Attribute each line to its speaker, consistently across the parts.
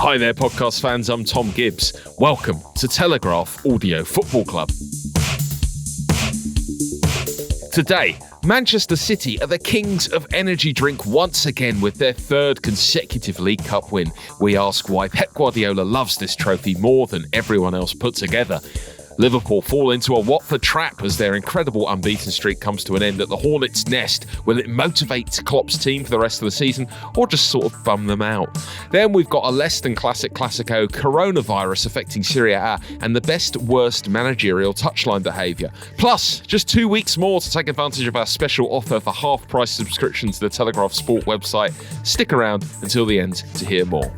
Speaker 1: Hi there, podcast fans. I'm Tom Gibbs. Welcome to Telegraph Audio Football Club. Today, Manchester City are the kings of energy drink once again with their third consecutive League Cup win. We ask why Pep Guardiola loves this trophy more than everyone else put together. Liverpool fall into a Watford trap as their incredible unbeaten streak comes to an end at the Hornets' nest. Will it motivate Klopp's team for the rest of the season or just sort of bum them out? Then we've got a less than classic Clasico Coronavirus affecting Serie A and the best worst managerial touchline behaviour. Plus, just 2 weeks more to take advantage of our special offer for half-price subscription to the Telegraph Sport website. Stick around until the end to hear more.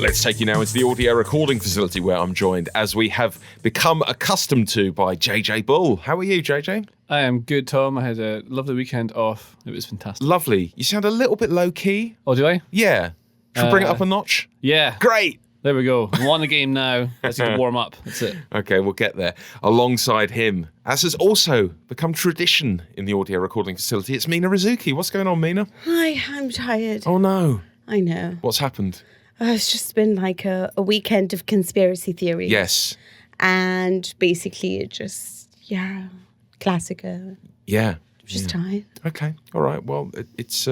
Speaker 1: Let's take you now into the audio recording facility where I'm joined, as we have become accustomed to, by JJ Bull. How are you, JJ?
Speaker 2: I am good, Tom. I had a lovely weekend off. It was fantastic.
Speaker 1: Lovely. You sound a little bit low-key.
Speaker 2: Oh, do I?
Speaker 1: Yeah. Should we bring it up a notch?
Speaker 2: Yeah.
Speaker 1: Great.
Speaker 2: There we go. We won the game now. Let's need to warm up. That's it.
Speaker 1: Okay, we'll get there. Alongside him, as has also become tradition in the audio recording facility, it's Mina Rizuki. What's going on, Mina?
Speaker 3: Hi, I'm tired.
Speaker 1: Oh, no.
Speaker 3: I know.
Speaker 1: What's happened?
Speaker 3: It's just been like a weekend of conspiracy theories.
Speaker 1: Yes.
Speaker 3: And basically it just, Clasico.
Speaker 1: Yeah.
Speaker 3: Just tired.
Speaker 1: Okay. All right. Well, it's...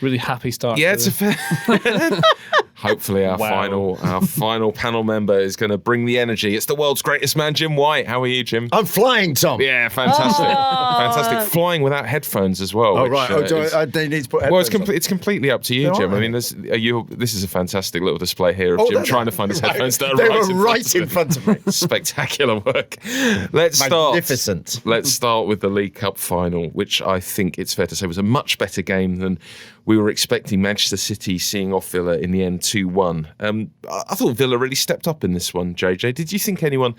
Speaker 2: Really happy start.
Speaker 1: Yeah, it's a fair... Hopefully our final panel member is going to bring the energy. It's the world's greatest man, Jim White. How are you, Jim?
Speaker 4: I'm flying, Tom.
Speaker 1: Yeah, fantastic. Fantastic. Flying without headphones as well.
Speaker 4: Oh, right. They need to put headphones on.
Speaker 1: It's completely up to you, Jim.
Speaker 4: Right.
Speaker 1: I mean, this is a fantastic little display here of Jim trying to find his headphones.
Speaker 4: They were right in front of me.
Speaker 1: Spectacular work.
Speaker 4: Magnificent.
Speaker 1: Let's start with the League Cup final, which I think it's fair to say was a much better game than we were expecting. Manchester City seeing off Villa in the end 2-1. I thought Villa really stepped up in this one, JJ. Did you think anyone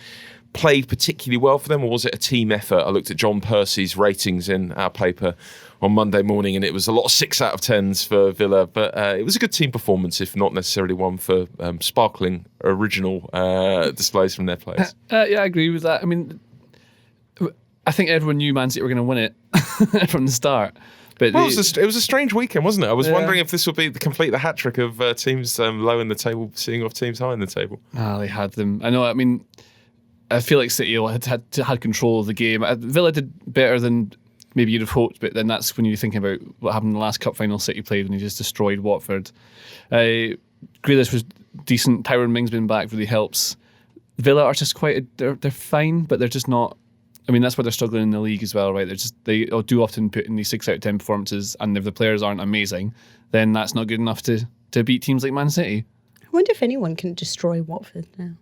Speaker 1: played particularly well for them, or was it a team effort? I looked at John Percy's ratings in our paper on Monday morning, and it was a lot of 6 out of 10s for Villa, but it was a good team performance, if not necessarily one for sparkling original displays from their players.
Speaker 2: Yeah, I agree with that. I mean, I think everyone knew Man City were going to win it from the start. But
Speaker 1: it was a strange weekend, wasn't it? I was wondering if this would be the hat trick of teams low in the table seeing off teams high in the table.
Speaker 2: They had them. I know. I mean, I feel like City had control of the game. Villa did better than maybe you'd have hoped, but then that's when you're thinking about what happened in the last cup final City played when he just destroyed Watford. Grealish was decent. Tyrone Mings been back really helps. Villa are just they're fine, but they're just not. I mean, that's why they're struggling in the league as well, right? They do often put in these 6 out of 10 performances, and if the players aren't amazing, then that's not good enough to beat teams like Man City.
Speaker 3: I wonder if anyone can destroy Watford now.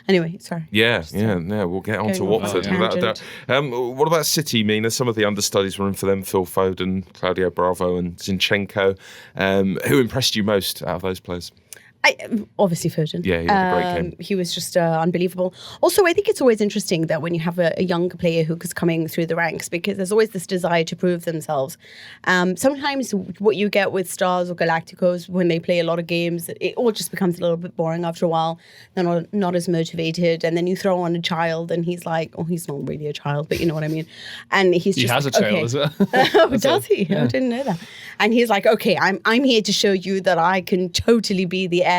Speaker 3: Anyway, sorry.
Speaker 1: Yeah, we'll get on to Watford without a doubt. What about City, Mina? Some of the understudies were in for them, Phil Foden, Claudio Bravo and Zinchenko. Who impressed you most out of those players?
Speaker 3: Obviously Foden.
Speaker 1: Yeah, he had a great game.
Speaker 3: He was just unbelievable. Also, I think it's always interesting that when you have a younger player who is coming through the ranks, because there's always this desire to prove themselves. Sometimes what you get with Stars or Galacticos when they play a lot of games, it all just becomes a little bit boring after a while. They're not as motivated. And then you throw on a child and he's like, oh, he's not really a child, but you know what I mean. And he
Speaker 2: has a child as well.
Speaker 3: Oh, does he? Yeah. I didn't know that. And he's like, okay, I'm here to show you that I can totally be the heir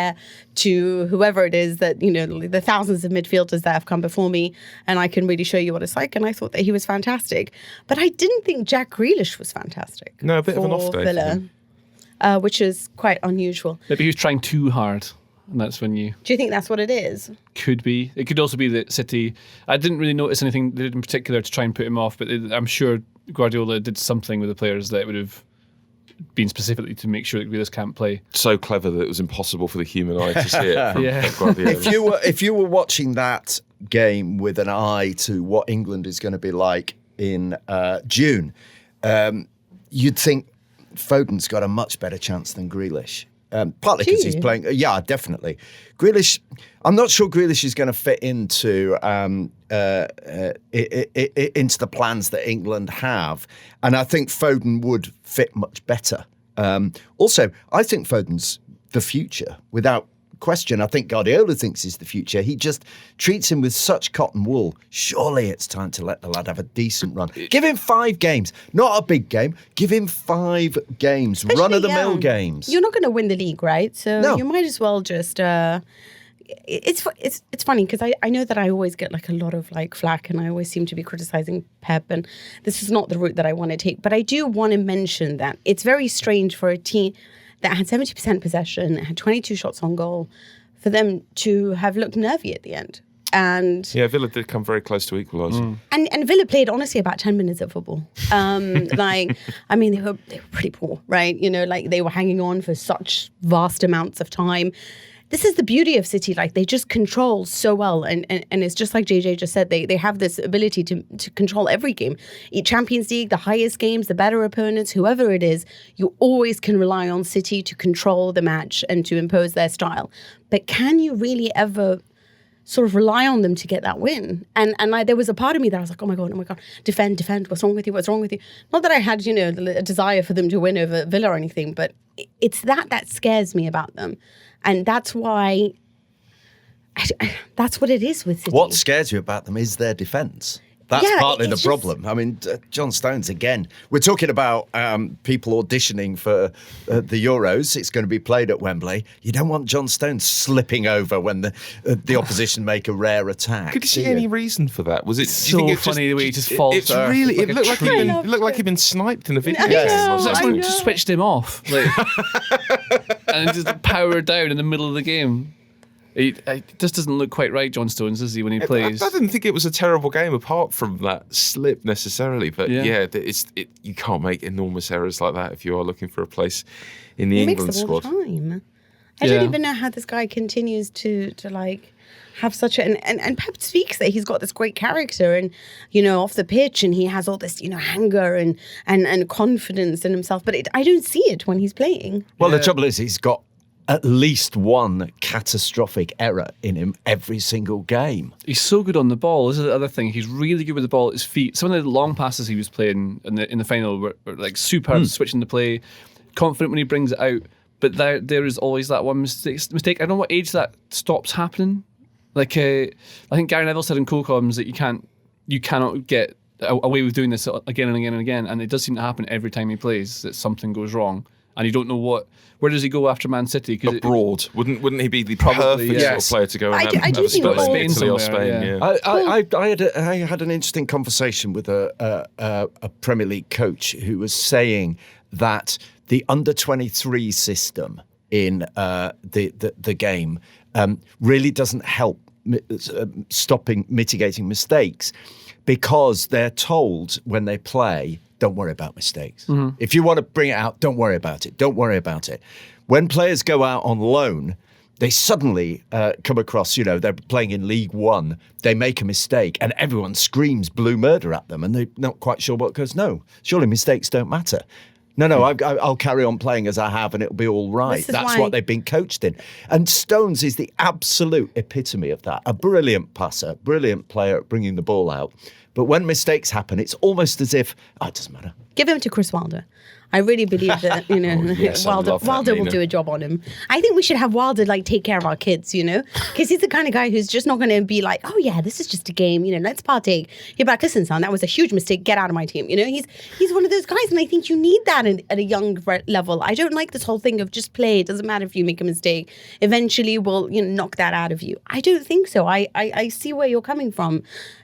Speaker 3: to whoever it is that, the thousands of midfielders that have come before me, and I can really show you what it's like. And I thought that he was fantastic. But I didn't think Jack Grealish was fantastic.
Speaker 1: No, a bit of an off day
Speaker 3: Villa, which is quite unusual.
Speaker 2: Maybe he was trying too hard, and that's when you...
Speaker 3: Do you think that's what it is?
Speaker 2: Could be. It could also be that City... I didn't really notice anything they did in particular to try and put him off, but I'm sure Guardiola did something with the players that would have been specifically to make sure that Grealish can't play.
Speaker 1: So clever that it was impossible for the human eye to see it from Guardiola.
Speaker 4: If you were watching that game with an eye to what England is going to be like in June, you'd think Foden's got a much better chance than Grealish. Partly because he's playing. Yeah, definitely. Grealish. I'm not sure Grealish is going to fit into the plans that England have, and I think Foden would fit much better. Also, I think Foden's the future, without question I think Guardiola thinks is the future. He just treats him with such cotton wool. Surely it's time to let the lad have a decent run. Give him 5 games, not a big game. Give him 5 games, run-of-the-mill games.
Speaker 3: You're not going to win the league, right? So you might as well just... It's funny because I know that I always get like a lot of like flack and I always seem to be criticizing Pep, and this is not the route that I want to take. But I do want to mention that it's very strange for a team that had 70% possession, had 22 shots on goal, for them to have looked nervy at the end. And
Speaker 1: Villa did come very close to equalising.
Speaker 3: And Villa played honestly about 10 minutes of football. They were pretty poor, right? You know, like they were hanging on for such vast amounts of time. This is the beauty of City. Like they just control so well, and it's just like JJ just said. They have this ability to control every game. Each Champions League, the highest games, the better opponents, whoever it is, you always can rely on City to control the match and to impose their style. But can you really ever sort of rely on them to get that win? And there was a part of me that I was like, oh my god, defend, what's wrong with you? Not that I had, you know, a desire for them to win over Villa or anything, but it's that scares me about them. And that's why, that's what it is with City.
Speaker 4: What scares you about them is their defence. That's partly the problem. I mean, John Stones, again, we're talking about people auditioning for the Euros. It's going to be played at Wembley. You don't want John Stones slipping over when the opposition make a rare attack.
Speaker 1: Could you see any reason for that? Was it
Speaker 2: so funny the way he just falls?
Speaker 1: It's really. It looked like he'd been sniped in a video.
Speaker 2: Someone just switched him off, and just powered down in the middle of the game. He just doesn't look quite right, John Stones, does he, when he plays?
Speaker 1: I didn't think it was a terrible game apart from that slip necessarily. But you can't make enormous errors like that if you are looking for a place in the England squad.
Speaker 3: Time. I don't even know how this guy continues to like have such and Pep speaks that he's got this great character and, you know, off the pitch, and he has all this, you know, anger and confidence in himself. But I don't see it when he's playing.
Speaker 4: Well, the trouble is he's got at least one catastrophic error in him every single game.
Speaker 2: He's so good on the ball. This is the other thing. He's really good with the ball at his feet. Some of the long passes he was playing in the final were like superb, switching the play, confident when he brings it out. But there is always that one mistake. I don't know what age that stops happening. Like I think Gary Neville said in co-coms that you cannot get away with doing this again and again and again. And it does seem to happen every time he plays, that something goes wrong. And you don't know where does he go after Man City?
Speaker 1: Abroad. Wouldn't he be the perfect sort of player to go and have a spell in Italy or Spain? Yeah.
Speaker 4: I had an interesting conversation with a Premier League coach who was saying that the under-23 system in the game really doesn't help mitigating mistakes, because they're told when they play, don't worry about mistakes. Mm-hmm. If you want to bring it out, don't worry about it. Don't worry about it. When players go out on loan, they suddenly come across, you know, they're playing in League One, they make a mistake and everyone screams blue murder at them and they're not quite sure what goes. No, surely mistakes don't matter. No, I'll carry on playing as I have and it'll be all right. That's what they've been coached in. And Stones is the absolute epitome of that. A brilliant passer, brilliant player at bringing the ball out. But when mistakes happen, it's almost as if, it doesn't matter.
Speaker 3: Give him to Chris Wilder. I really believe that, you know, Wilder will do a job on him. I think we should have Wilder, like, take care of our kids, you know? Because he's the kind of guy who's just not going to be like, oh, yeah, this is just a game, you know, let's partake. You're like, listen, son, that was a huge mistake. Get out of my team. You know, he's one of those guys, and I think you need that at a young level. I don't like this whole thing of just play. It doesn't matter if you make a mistake. Eventually, we'll, you know, knock that out of you. I don't think so. I see where you're coming from,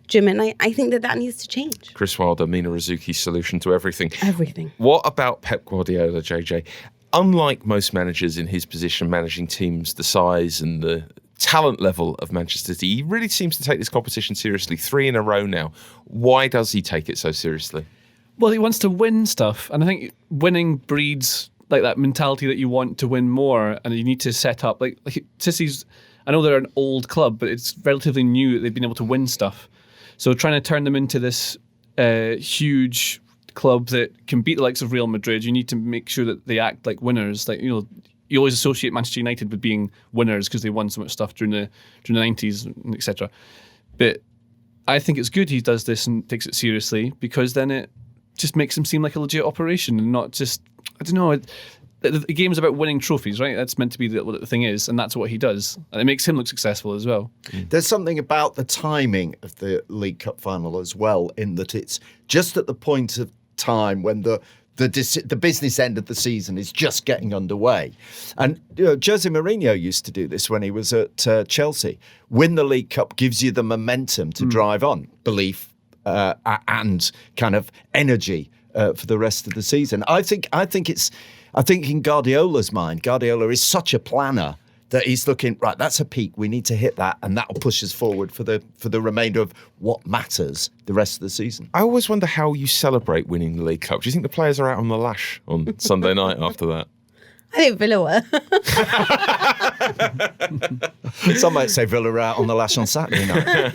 Speaker 3: Jim, and I think that needs to change.
Speaker 1: Chris Wilder, Mina Rizuki's solution to everything.
Speaker 3: Everything.
Speaker 1: What about Pep Guardiola, JJ? Unlike most managers in his position, managing teams the size and the talent level of Manchester City, he really seems to take this competition seriously. 3 in a row now. Why does he take it so seriously?
Speaker 2: Well, he wants to win stuff, and I think winning breeds like that mentality that you want to win more, and you need to set up like City's. I know they're an old club, but it's relatively new that they've been able to win stuff. So trying to turn them into this huge club that can beat the likes of Real Madrid, you need to make sure that they act like winners. Like, you know, you always associate Manchester United with being winners because they won so much stuff during the 90s, etc. But I think it's good he does this and takes it seriously, because then it just makes him seem like a legit operation and not just, I don't know, the game's about winning trophies, right? That's meant to be what the thing is, and that's what he does. And it makes him look successful as well.
Speaker 4: There's something about the timing of the League Cup final as well, in that it's just at the point of time when the business end of the season is just getting underway. And Jose Mourinho used to do this when he was at Chelsea. Win the League Cup gives you the momentum to drive on, belief and kind of energy for the rest of the season. I think in Guardiola's mind, Guardiola is such a planner that he's looking, right, that's a peak, we need to hit that, and that'll push us forward for the remainder of what matters the rest of the season.
Speaker 1: I always wonder how you celebrate winning the League Cup. Do you think the players are out on the lash on Sunday night after that?
Speaker 3: I think Villa were.
Speaker 4: Some might say Villa are out on the lash on Saturday night.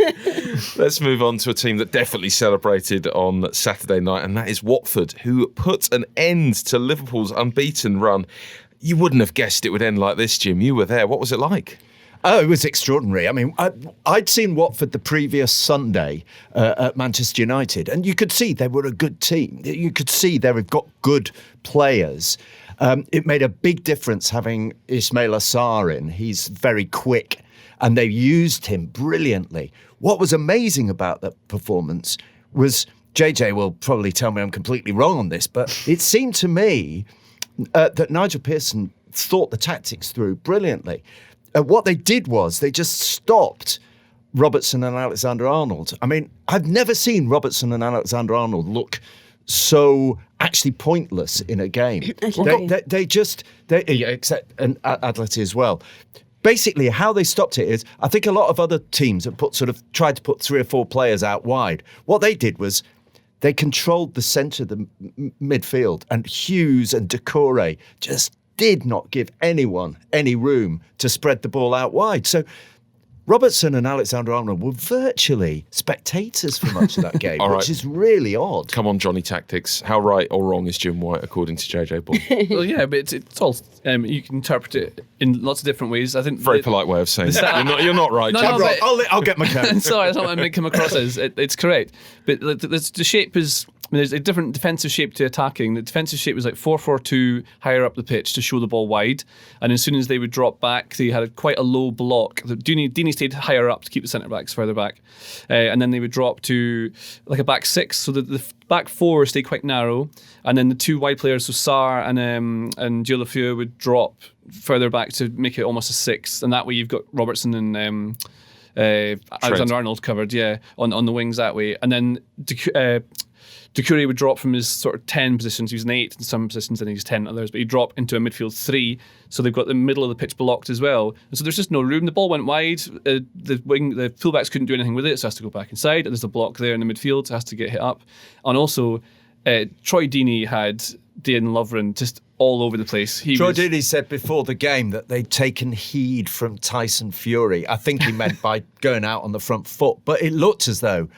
Speaker 1: Let's move on to a team that definitely celebrated on Saturday night, and that is Watford, who put an end to Liverpool's unbeaten run. You wouldn't have guessed it would end like this, Jim. You were there. What was it like?
Speaker 4: Oh, it was extraordinary. I mean, I'd seen Watford the previous Sunday at Manchester United, and you could see they were a good team. You could see they've got good players. It made a big difference having Ismail Assar in. He's very quick, and they used him brilliantly. What was amazing about that performance was, JJ will probably tell me I'm completely wrong on this, but it seemed to me that Nigel Pearson thought the tactics through brilliantly. What they did was they just stopped Robertson and Alexander-Arnold. I mean, I've never seen Robertson and Alexander-Arnold look so actually pointless in a game. They except and Atleti as well. Basically, how they stopped it is, I think a lot of other teams have tried to put 3 or 4 players out wide. What they did was they controlled the centre of the midfield, and Hughes and Decore just did not give anyone any room to spread the ball out wide. So Robertson and Alexander-Arnold were virtually spectators for much of that game, which is really odd.
Speaker 1: Come on, Johnny Tactics. How right or wrong is Jim White, according to JJ Ball?
Speaker 2: Well, yeah, but it's all you can interpret it in lots of different ways. I think
Speaker 1: Very polite way of saying that. You're not right, Jim.
Speaker 4: I'm right. I'll get my count.
Speaker 2: Sorry, that's not what I come across as. It's correct. But the shape is... I mean, there's a different defensive shape to attacking. The defensive shape was like 4-4-2 higher up the pitch to show the ball wide. And as soon as they would drop back, they had quite a low block. Deeney stayed higher up to keep the centre-backs further back. And then they would drop to like a back 6. So the back 4 stayed quite narrow. And then the 2 wide players, so Sarr and Dioufeu, would drop further back to make it almost a 6. And that way you've got Robertson and Alexander-Arnold covered, on the wings that way. And then Decore would drop from his sort of 10 positions. He was an 8 in some positions and he's 10 in others, but he'd drop into a midfield 3. So they've got the middle of the pitch blocked as well. And so there's just no room. The ball went wide. The fullbacks couldn't do anything with it, so it has to go back inside. And there's a block there in the midfield, so it has to get hit up. And also, Troy Deeney had Dean Lovren just all over the place.
Speaker 4: Troy Deeney said before the game that they'd taken heed from Tyson Fury. I think he meant by going out on the front foot. But it looked as though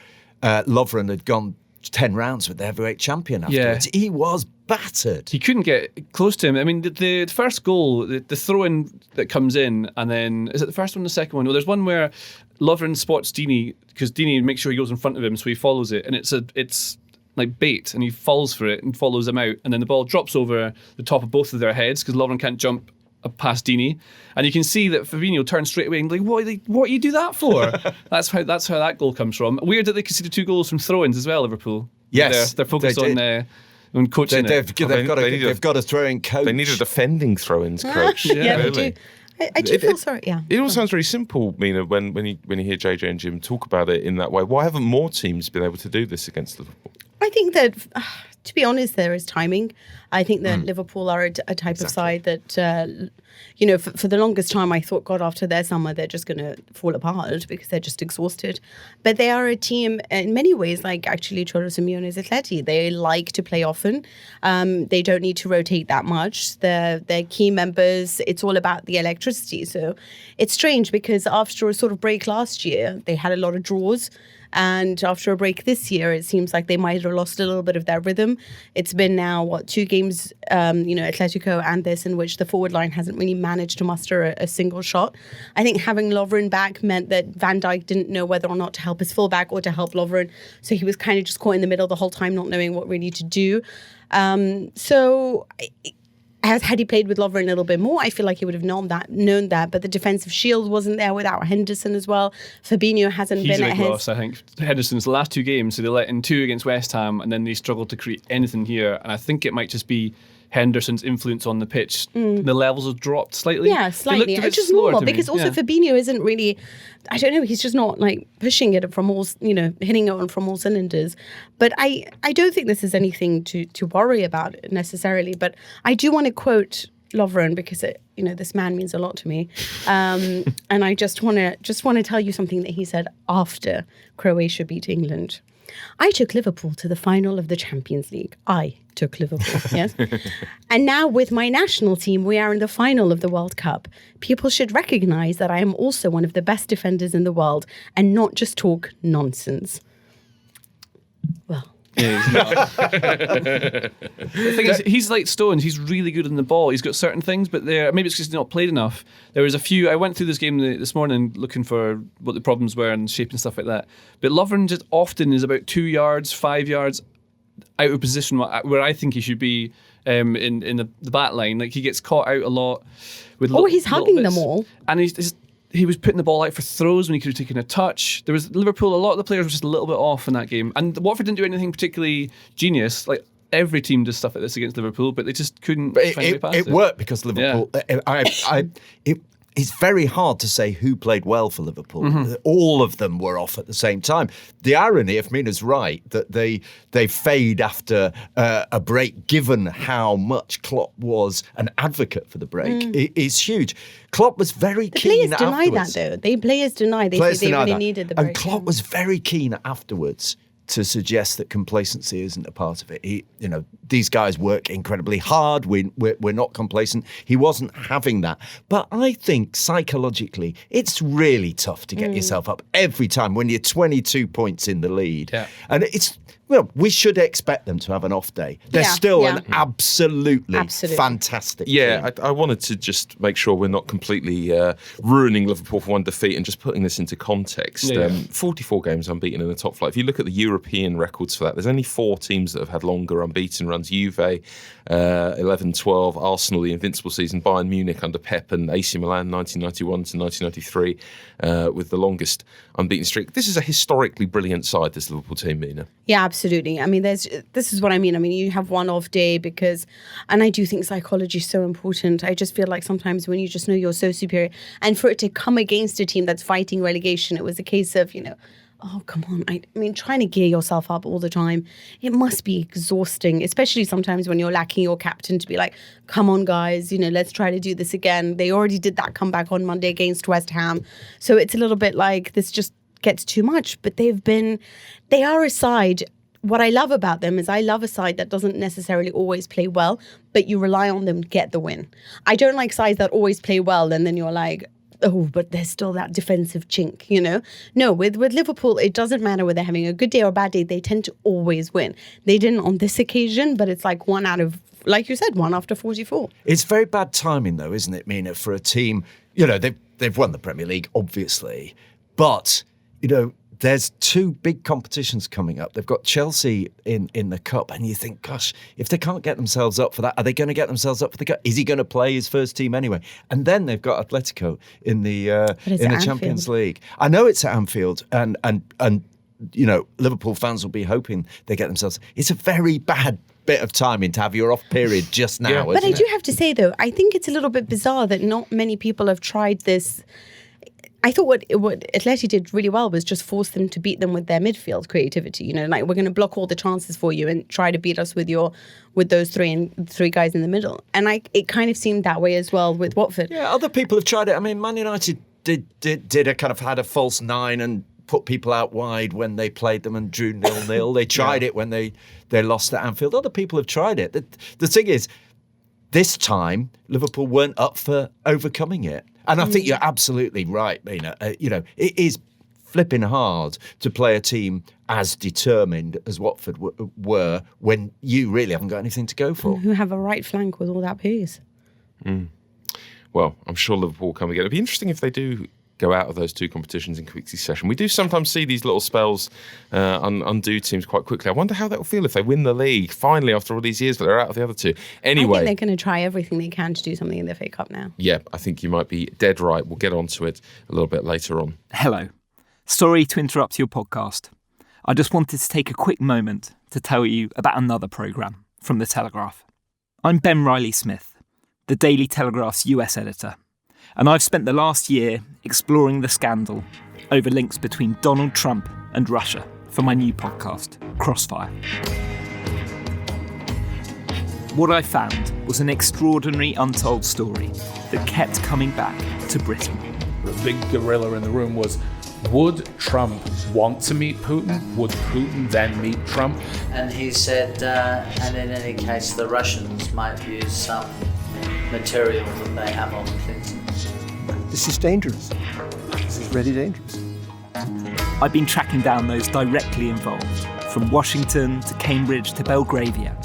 Speaker 4: Lovren had gone 10 rounds with the heavyweight champion afterwards. Yeah. He was battered.
Speaker 2: He couldn't get close to him. I mean, the first goal, the throw-in that comes in, and then, is it the first one or the second one? Well, there's one where Lovren spots Deeney, because Deeney makes sure he goes in front of him, so he follows it, and it's like bait, and he falls for it and follows him out, and then the ball drops over the top of both of their heads, because Lovren can't jump past Deeney, and you can see that Fabinho turns straight away and like, what do you do that for? that's how that goal comes from. Weird that they conceded 2 goals from throw-ins as well, Liverpool.
Speaker 4: Yes,
Speaker 2: they're focused on coaching.
Speaker 4: They've got a throw-in coach.
Speaker 1: They need a defending throw-ins coach.
Speaker 3: Yeah, really. They do. I do feel sorry. Yeah,
Speaker 1: it all sounds very simple, Mina. When you hear JJ and Jim talk about it in that way, why haven't more teams been able to do this against Liverpool?
Speaker 3: I think that, to be honest, there is timing. I think that Liverpool are a type of side that, for the longest time I thought, God, after their summer, they're just going to fall apart because they're just exhausted. But they are a team in many ways like actually Cholo Simeone's Atleti. They like to play often. They don't need to rotate that much. They're key members. It's all about the electricity. So it's strange because after a sort of break last year, they had a lot of draws. And after a break this year, it seems like they might have lost a little bit of their rhythm. It's been now, 2 games, Atletico and this, in which the forward line hasn't really managed to muster a single shot. I think having Lovren back meant that Van Dijk didn't know whether or not to help his fullback or to help Lovren. So he was kind of just caught in the middle the whole time, not knowing what really to do. So as had he played with Lovren a little bit more, I feel like he would have known that. But the defensive shield wasn't there without Henderson as well. Fabinho hasn't
Speaker 2: He's
Speaker 3: been
Speaker 2: a
Speaker 3: at
Speaker 2: big
Speaker 3: his.
Speaker 2: loss, I think. Henderson's last 2 games, so they let in 2 against West Ham, and then they struggled to create anything here. And I think it might just be Henderson's influence on the pitch. The levels have dropped slightly.
Speaker 3: Yeah, slightly. It's just normal because also Fabinho isn't really, I don't know, he's just not like pushing it from all, hitting it on from all cylinders. But I don't think this is anything to worry about necessarily. But I do want to quote Lovren because this man means a lot to me. And I just want to tell you something that he said after Croatia beat England. I took Liverpool to the final of the Champions League. I took Liverpool, yes. And now with my national team, we are in the final of the World Cup. People should recognise that I am also one of the best defenders in the world and not just talk nonsense. Well.
Speaker 2: Yeah, he's not. The thing is, he's like Stones. He's really good on the ball. He's got certain things, but maybe it's because he's not played enough. There was a few. I went through this game this morning looking for what the problems were and shape and stuff like that. But Lovren just often is about 2 yards, 5 yards out of position where I think he should be in the back line. Like he gets caught out a lot.
Speaker 3: He's hugging them all,
Speaker 2: and he was putting the ball out for throws when he could have taken a touch. There was Liverpool, a lot of the players were just a little bit off in that game. And Watford didn't do anything particularly genius. Like every team does stuff like this against Liverpool, but they just couldn't find a way past it.
Speaker 4: It worked because Liverpool, it's very hard to say who played well for Liverpool. Mm-hmm. All of them were off at the same time. The irony, if Mina's right, that they fade after a break, given how much Klopp was an advocate for the break, is huge. Klopp was very keen afterwards.
Speaker 3: Players deny that, though. Players deny. They say they really needed the break.
Speaker 4: And Klopp was very keen afterwards to suggest that complacency isn't a part of it. These guys work incredibly hard. We're not complacent. He wasn't having that. But I think psychologically, it's really tough to get yourself up every time when you're 22 points in the lead. Yeah. And we should expect them to have an off day. They're still an absolutely fantastic team.
Speaker 1: I wanted to just make sure we're not completely ruining Liverpool for one defeat and just putting this into context. 44 games unbeaten in the top flight. If you look at the European records for that, there's only 4 teams that have had longer unbeaten runs. Juve, 11-12, Arsenal, the invincible season, Bayern Munich under Pep, and AC Milan 1991 to 1993 with the longest unbeaten streak. This is a historically brilliant side, this Liverpool team, Mina.
Speaker 3: Yeah, absolutely. I mean, this is what I mean. I mean, you have one off day and I do think psychology is so important. I just feel like sometimes when you just know you're so superior, and for it to come against a team that's fighting relegation, it was a case of, oh, come on. I mean, trying to gear yourself up all the time, it must be exhausting, especially sometimes when you're lacking your captain to be like, come on, guys, let's try to do this again. They already did that comeback on Monday against West Ham. So it's a little bit like this just gets too much. But they are a side. What I love about them is I love a side that doesn't necessarily always play well, but you rely on them to get the win. I don't like sides that always play well and then you're like, oh, but there's still that defensive chink, No, with Liverpool, it doesn't matter whether they're having a good day or a bad day. They tend to always win. They didn't on this occasion, but it's like one like you said, 1 after 44.
Speaker 4: It's very bad timing, though, isn't it, Mina, for a team? They've won the Premier League, obviously, but, there's 2 big competitions coming up. They've got Chelsea in the Cup, and you think, gosh, if they can't get themselves up for that, are they going to get themselves up for the Cup? Is he going to play his first team anyway? And then they've got Atletico in the Champions League. I know it's at Anfield, and Liverpool fans will be hoping they get themselves. It's a very bad bit of timing to have your off period just now.
Speaker 3: But I do have to say, though, I think it's a little bit bizarre that not many people have tried this. I thought what Atleti did really well was just force them to beat them with their midfield creativity. Like, we're going to block all the chances for you and try to beat us with those three guys in the middle. And it kind of seemed that way as well with Watford.
Speaker 4: Yeah, other people have tried it. I mean, Man United did a kind of had a false 9 and put people out wide when they played them and drew 0-0. They tried it when they lost at Anfield. Other people have tried it. The thing is, this time Liverpool weren't up for overcoming it. And I think you're absolutely right, Mina. It is flipping hard to play a team as determined as Watford were when you really haven't got anything to go for.
Speaker 3: Who have a right flank with all that pace.
Speaker 1: Well, I'm sure Liverpool will come again. It'd be interesting if they do go out of those two competitions in quick succession. We do sometimes see these little spells undo teams quite quickly. I wonder how that will feel if they win the league finally after all these years, but they're out of the other two. Anyway,
Speaker 3: I think they're going to try everything they can to do something in the FA Cup now.
Speaker 1: Yeah, I think you might be dead right. We'll get onto it a little bit later on.
Speaker 5: Hello. Sorry to interrupt your podcast. I just wanted to take a quick moment to tell you about another programme from The Telegraph. I'm Ben Riley-Smith, the Daily Telegraph's US editor, and I've spent the last year exploring the scandal over links between Donald Trump and Russia for my new podcast, Crossfire. What I found was an extraordinary untold story that kept coming back to Britain.
Speaker 6: The big gorilla in the room was, would Trump want to meet Putin? Would Putin then meet Trump?
Speaker 7: And he said, and in any case, the Russians might use some material that they have on Clinton.
Speaker 8: This is dangerous. This is really dangerous.
Speaker 5: I've been tracking down those directly involved, from Washington to Cambridge to Belgravia,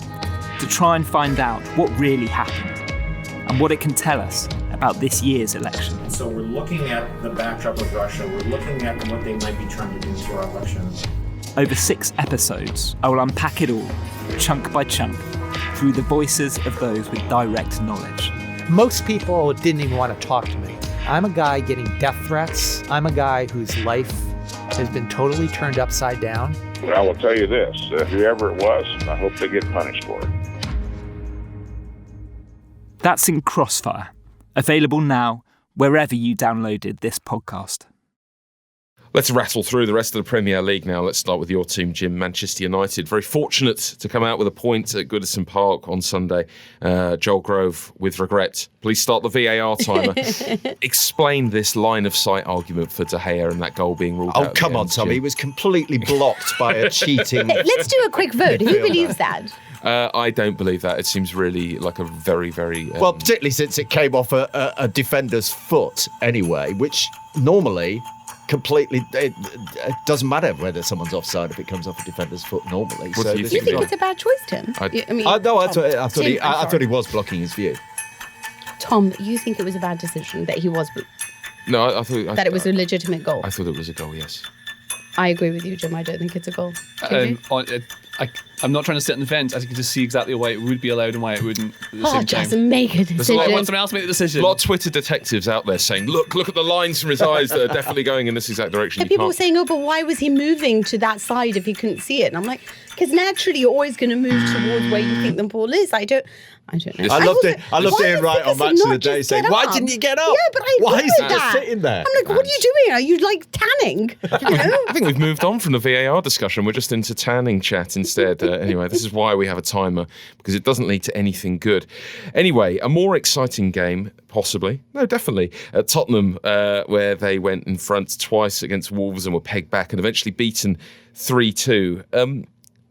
Speaker 5: to try and find out what really happened and what it can tell us about this year's election.
Speaker 9: So we're looking at the backdrop of Russia. We're looking at what they might be trying to do to our election.
Speaker 5: Over 6 episodes, I will unpack it all, chunk by chunk, through the voices of those with direct knowledge.
Speaker 10: Most people didn't even want to talk to me. I'm a guy getting death threats. I'm a guy whose life has been totally turned upside down.
Speaker 11: I will tell you this, whoever it was, I hope they get punished for it.
Speaker 5: That's in Crossfire, available now wherever you downloaded this podcast.
Speaker 1: Let's rattle through the rest of the Premier League now. Let's start with your team, Jim, Manchester United. Very fortunate to come out with a point at Goodison Park on Sunday. Joel Grove, with regret. Please start the VAR timer. Explain this line of sight argument for De Gea and that goal being ruled out.
Speaker 4: Oh, come on, Tom. He was completely blocked by a cheating...
Speaker 3: Let's do a quick vote. Who believes that?
Speaker 1: I don't believe that. It seems really like a very, very...
Speaker 4: Well, particularly since it came off a defender's foot anyway, which normally... completely, it doesn't matter whether someone's offside if it comes off a defender's foot normally.
Speaker 1: What do you
Speaker 3: think it's a bad choice, Tim?
Speaker 4: I thought he was blocking his view.
Speaker 3: Tom, you think it was a bad decision that he was...
Speaker 1: No, I thought...
Speaker 3: that it was a legitimate goal?
Speaker 1: I thought it was a goal, yes.
Speaker 3: I agree with you, Jim. I don't think it's a goal.
Speaker 2: I'm not trying to sit on the fence. I can just see exactly why it would be allowed and why it wouldn't at the same
Speaker 3: just
Speaker 2: time.
Speaker 3: make a decision.
Speaker 2: Let someone else make the decision.
Speaker 1: A lot of Twitter detectives out there saying, look at the lines from his eyes that are definitely going in this exact direction.
Speaker 3: And people were saying, but why was he moving to that side if he couldn't see it? And I'm like, because naturally you're always going to move towards where you think the ball is. I don't know.
Speaker 4: I loved Ian Wright on Match of the Day saying, why didn't you get up?
Speaker 3: Yeah, but I
Speaker 4: why
Speaker 3: agree
Speaker 4: is
Speaker 3: with
Speaker 4: he
Speaker 3: that.
Speaker 4: just sitting there?
Speaker 3: I'm like, what are you doing? Are you like tanning? You know?
Speaker 1: I think we've moved on from the VAR discussion. We're just into tanning chat instead. Anyway, this is why we have a timer, because it doesn't lead to anything good. Anyway, a more exciting game, possibly. No, definitely. At Tottenham, where they went in front twice against Wolves and were pegged back and eventually beaten 3-2.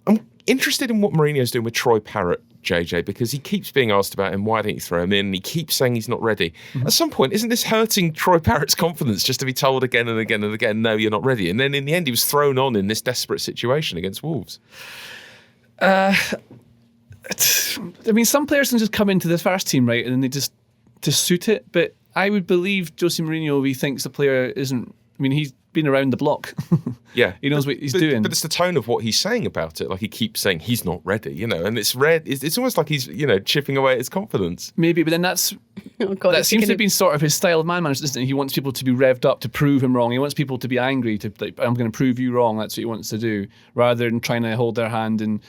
Speaker 1: I'm interested in what Mourinho's doing with Troy Parrott, JJ, because he keeps being asked about him. Why don't you throw him in? And he keeps saying he's not ready. Mm-hmm. At some point, isn't this hurting Troy Parrott's confidence just to be told again and again and again, no, you're not ready? And then in the end, he was thrown on in this desperate situation against Wolves.
Speaker 2: I mean, some players can just come into the first team, right, and then they just suit it. But I would believe Jose Mourinho, he thinks the player isn't... I mean, he's been around the block.
Speaker 1: Yeah.
Speaker 2: He knows what he's doing.
Speaker 1: But it's the tone of what he's saying about it. Like, he keeps saying he's not ready, and it's it's almost like he's, chipping away at his confidence.
Speaker 2: Maybe, but then that seems to have been sort of his style of man management, isn't it? He wants people to be revved up to prove him wrong. He wants people to be angry, to like, I'm going to prove you wrong. That's what he wants to do, rather than trying to hold their hand and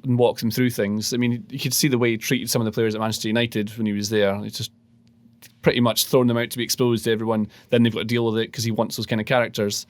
Speaker 2: walk them through things. I mean, you could see the way he treated some of the players at Manchester United when he was there. It's just pretty much throwing them out to be exposed to everyone. Then they've got to deal with it because he wants those kind of characters.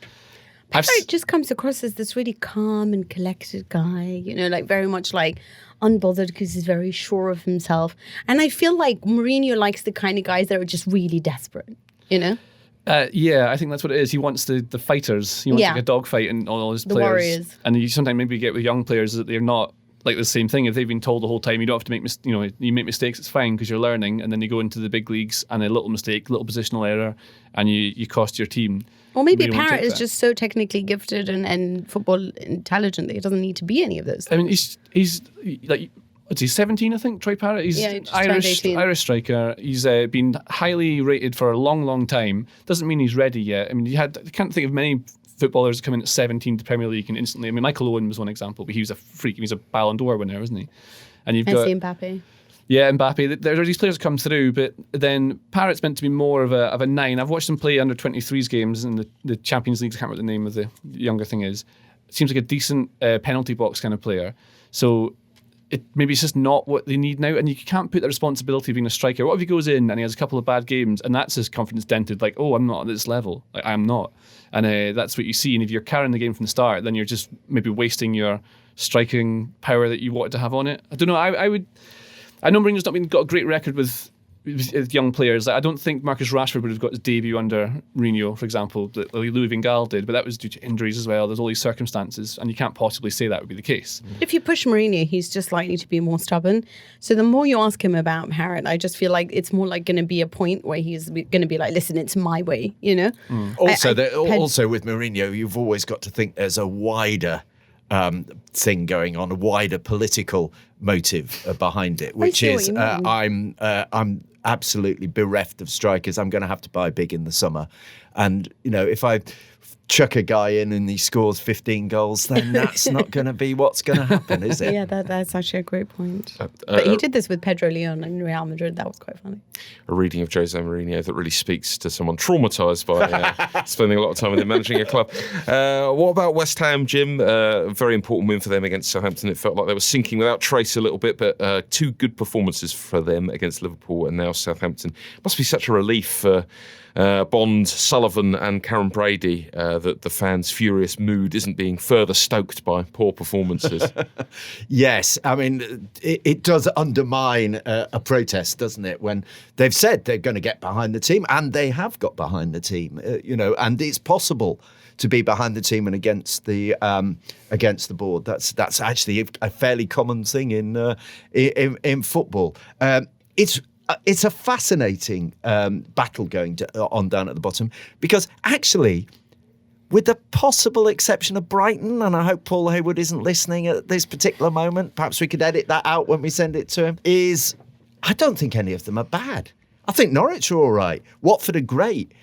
Speaker 3: Parrott just comes across as this really calm and collected guy, like very much like unbothered because he's very sure of himself. And I feel like Mourinho likes the kind of guys that are just really desperate,
Speaker 2: Yeah, I think that's what it is. He wants the fighters. He wants like a dogfight and all his players.
Speaker 3: The warriors.
Speaker 2: And you sometimes maybe get with young players that they're not like the same thing. If they've been told the whole time, you don't have to make you make mistakes, it's fine because you're learning, and then you go into the big leagues and a little mistake, little positional error, and you cost your team.
Speaker 3: Or maybe Parrott is just so technically gifted and football intelligent that he doesn't need to be any of those things.
Speaker 2: I mean, he's like What's he, 17, I think, Troy Parrott? He's
Speaker 3: Yeah, he just turned 18.
Speaker 2: Irish striker. He's been highly rated for a long, long time. Doesn't mean he's ready yet. I mean, I can't think of many footballers coming at 17 to Premier League and instantly. I mean, Michael Owen was one example, but he was a freak. He was a Ballon d'Or winner, wasn't he? And you've got
Speaker 3: Mbappe.
Speaker 2: Yeah, Mbappe. There are these players that come through, but then Parrott's meant to be more of a 9. I've watched him play under 23s games in the Champions League. I can't remember what the name of the younger thing is. Seems like a decent penalty box kind of player. So maybe it's just not what they need now, and you can't put the responsibility of being a striker. What if he goes in and he has a couple of bad games and that's his confidence dented, like, oh, I'm not at this level, like, I'm not. And that's what you see, and if you're carrying the game from the start, then you're just maybe wasting your striking power that you wanted to have on it. I don't know, I know Mourinho's not got a great record with young players. I don't think Marcus Rashford would have got his debut under Mourinho, for example, that Louis van Gaal did, but that was due to injuries as well. There's all these circumstances, and you can't possibly say that would be the case.
Speaker 3: If you push Mourinho, he's just likely to be more stubborn. So the more you ask him about Parrott, I just feel like it's more like going to be a point where he's going to be like, listen, it's my way, you know?
Speaker 4: Also with Mourinho, you've always got to think there's a wider thing going on, a wider political motive behind it, which is I'm absolutely bereft of strikers. I'm going to have to buy big in the summer, and if I chuck a guy in and he scores 15 goals, then that's not going to be what's going to happen, is it?
Speaker 3: Yeah, that's actually a great point. But he did this with Pedro Leon in Real Madrid. That was quite funny.
Speaker 1: A reading of Jose Mourinho that really speaks to someone traumatised by spending a lot of time with him managing a club. What about West Ham, Jim? A very important win for them against Southampton. It felt like they were sinking without trace a little bit, but 2 good performances for them against Liverpool and now Southampton. Must be such a relief for Bond, Sullivan and Karen Brady that the fans' furious mood isn't being further stoked by poor performances.
Speaker 4: Yes, I mean, it does undermine a protest, doesn't it, when they've said they're going to get behind the team, and they have got behind the team, and it's possible to be behind the team and against the board. That's actually a fairly common thing in football. It's a fascinating battle going on down at the bottom, because actually, with the possible exception of Brighton, and I hope Paul Hayward isn't listening at this particular moment, perhaps we could edit that out when we send it to him, I don't think any of them are bad. I think Norwich are all right. Watford are great.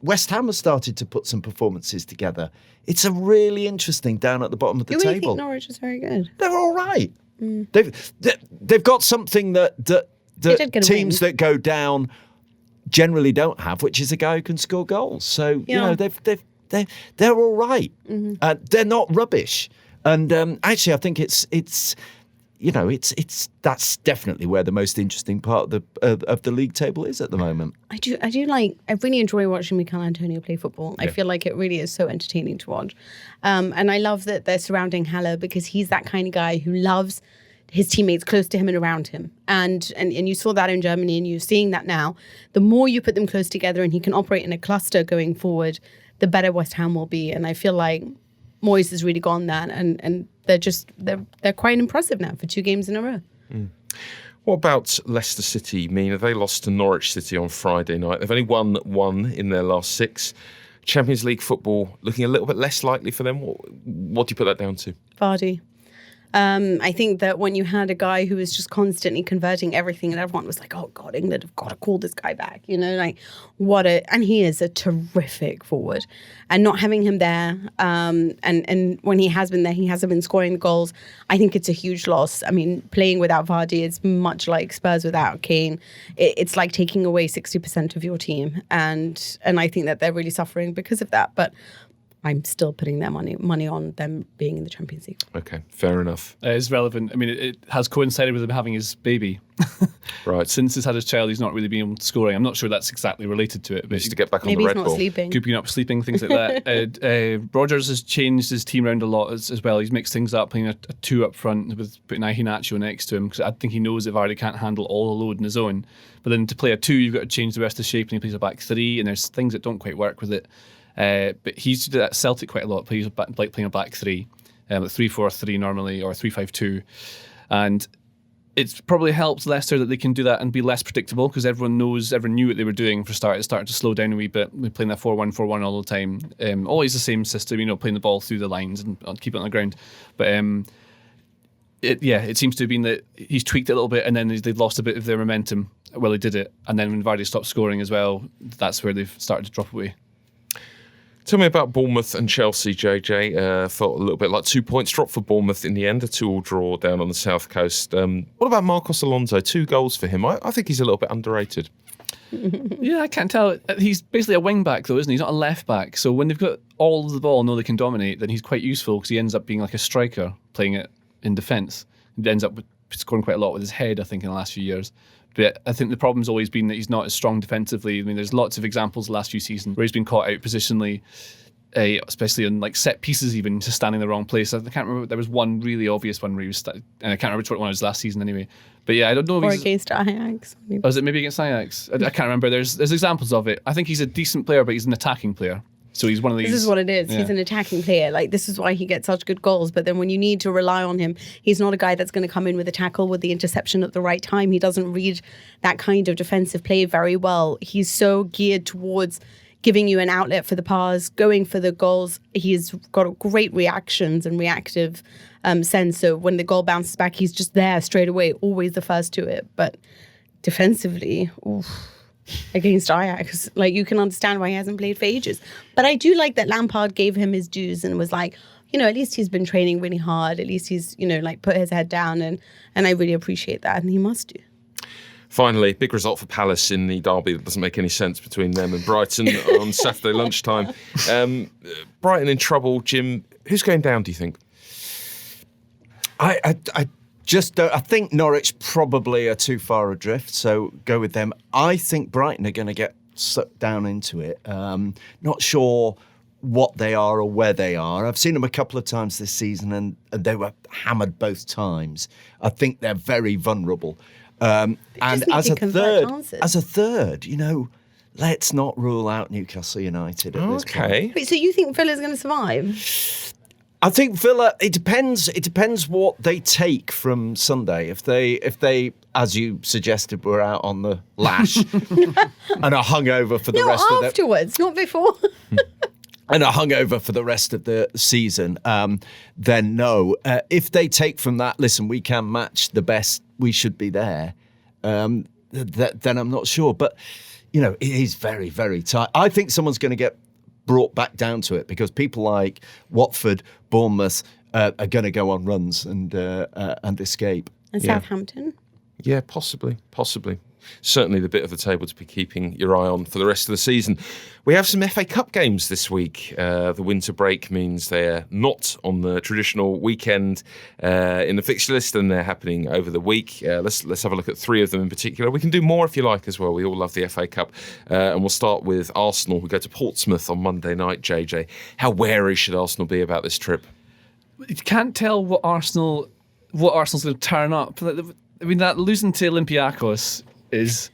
Speaker 4: West Ham has started to put some performances together. It's a really interesting down at the bottom of the table.
Speaker 3: You think Norwich is very good?
Speaker 4: They're all right. They've got something that teams that go down generally don't have, which is a guy who can score goals. So they're all right. Mm-hmm. They're not rubbish. And actually, I think it's that's definitely where the most interesting part of the league table is at the moment.
Speaker 3: I really enjoy watching Mikel Antonio play football. Yeah. I feel like it really is so entertaining to watch. And I love that they're surrounding Haller, because he's that kind of guy who loves his teammates close to him and around him. And you saw that in Germany, and you're seeing that now. The more you put them close together and he can operate in a cluster going forward, the better West Ham will be. And I feel like Moyes has really gone that, and they're quite impressive now for 2 games in a row.
Speaker 1: Mm. What about Leicester City? Mina, they lost to Norwich City on Friday night. They've only won 1 in their last 6. Champions League football looking a little bit less likely for them. What do you put that down to?
Speaker 3: Vardy. I think that when you had a guy who was just constantly converting everything, and everyone was like, oh God, England have got to call this guy back, and he is a terrific forward, and not having him there, and when he has been there, he hasn't been scoring goals. I think it's a huge loss. I mean, playing without Vardy is much like Spurs without Kane. It's like taking away 60% of your team, and I think that they're really suffering because of that, but I'm still putting their money on them being in the Champions League.
Speaker 1: Okay, fair enough.
Speaker 2: It is relevant. I mean, it has coincided with him having his baby.
Speaker 1: Right.
Speaker 2: Since he's had his child, he's not really been scoring. I'm not sure that's exactly related to it. But
Speaker 1: just to get back on the Red Bull.
Speaker 3: Maybe he's not sleeping.
Speaker 2: Keeping up, sleeping, things like that. Rodgers has changed his team around a lot as well. He's mixed things up, playing a 2 up front with putting Iheanacho next to him, because I think he knows that Vardy can't handle all the load on his own. But then to play a 2, you've got to change the rest of the shape, and he plays a back 3, and there's things that don't quite work with it. But he used to do that at Celtic quite a lot, like playing a back 3, like 3-4-3 normally, or 3-5-2. And it's probably helped Leicester that they can do that and be less predictable, because everyone knew what they were doing for start. It started to slow down a wee bit. We're playing that 4-1-4-1 all the time. Always the same system, playing the ball through the lines and keep it on the ground. But it seems to have been that he's tweaked it a little bit, and then they've lost a bit of their momentum while he did it. And then when Vardy stopped scoring as well, that's where they've started to drop away.
Speaker 1: Tell me about Bournemouth and Chelsea, JJ. Felt a little bit like 2 points dropped for Bournemouth in the end, a 2-2 draw down on the south coast. What about Marcos Alonso? 2 goals for him. I think he's a little bit underrated.
Speaker 2: Yeah, I can't tell. He's basically a wing back, though, isn't he? He's not a left back. So when they've got all of the ball and know they can dominate, then he's quite useful because he ends up being like a striker playing it in defence. He ends up scoring quite a lot with his head, I think, in the last few years. But I think the problem's always been that he's not as strong defensively. I mean, there's lots of examples the last few seasons where he's been caught out positionally, especially in like set pieces, even just standing in the wrong place. I can't remember. There was one really obvious one where he was, and I can't remember which one it was last season anyway. But yeah, I don't know.
Speaker 3: Or against Ajax.
Speaker 2: Was it maybe against Ajax? I can't remember. There's examples of it. I think he's a decent player, but he's an attacking player. So he's one of these.
Speaker 3: This is what it is.
Speaker 2: Yeah.
Speaker 3: He's an attacking player. Like, this is why he gets such good goals. But then when you need to rely on him, he's not a guy that's going to come in with a tackle with the interception at the right time. He doesn't read that kind of defensive play very well. He's so geared towards giving you an outlet for the pass, going for the goals. He's got great reactions and reactive sense. So when the goal bounces back, he's just there straight away, always the first to it. But defensively, against Ajax, like, you can understand why he hasn't played for ages. But I do like that Lampard gave him his dues and was like, at least he's been training really hard. At least he's, like, put his head down, and I really appreciate that, and he must do.
Speaker 1: Finally, big result for Palace in the derby that doesn't make any sense between them and Brighton on Saturday lunchtime. Brighton in trouble, Jim. Who's going down, do you think?
Speaker 4: I just don't. I think Norwich probably are too far adrift, so go with them. I think Brighton are going to get sucked down into it. Not sure what they are or where they are. I've seen them a couple of times this season, and they were hammered both times. I think they're very vulnerable. And as a third, let's not rule out Newcastle United at this point.
Speaker 3: Wait, so you think Villa's going to survive?
Speaker 4: I think Villa. It depends what they take from Sunday. If they, as you suggested, were out on the lash and are hungover for the rest of the
Speaker 3: afterwards, not before.
Speaker 4: And are hungover for the rest of the season, then no. If they take from that, listen, we can match the best, we should be there, then I'm not sure. But, it is very, very tight. I think someone's going to get brought back down to it because people like Watford, Bournemouth are going to go on runs and escape.
Speaker 3: And Southampton?
Speaker 1: Yeah, possibly. Certainly the bit of the table to be keeping your eye on for the rest of the season. We have some FA Cup games this week. The winter break means they're not on the traditional weekend in the fixture list, and they're happening over the week. Let's have a look at 3 of them in particular. We can do more if you like as well. We all love the FA Cup. And we'll start with Arsenal, who go to Portsmouth on Monday night, JJ. How wary should Arsenal be about this trip?
Speaker 2: You can't tell what Arsenal's going to turn up. I mean, that losing to Olympiacos is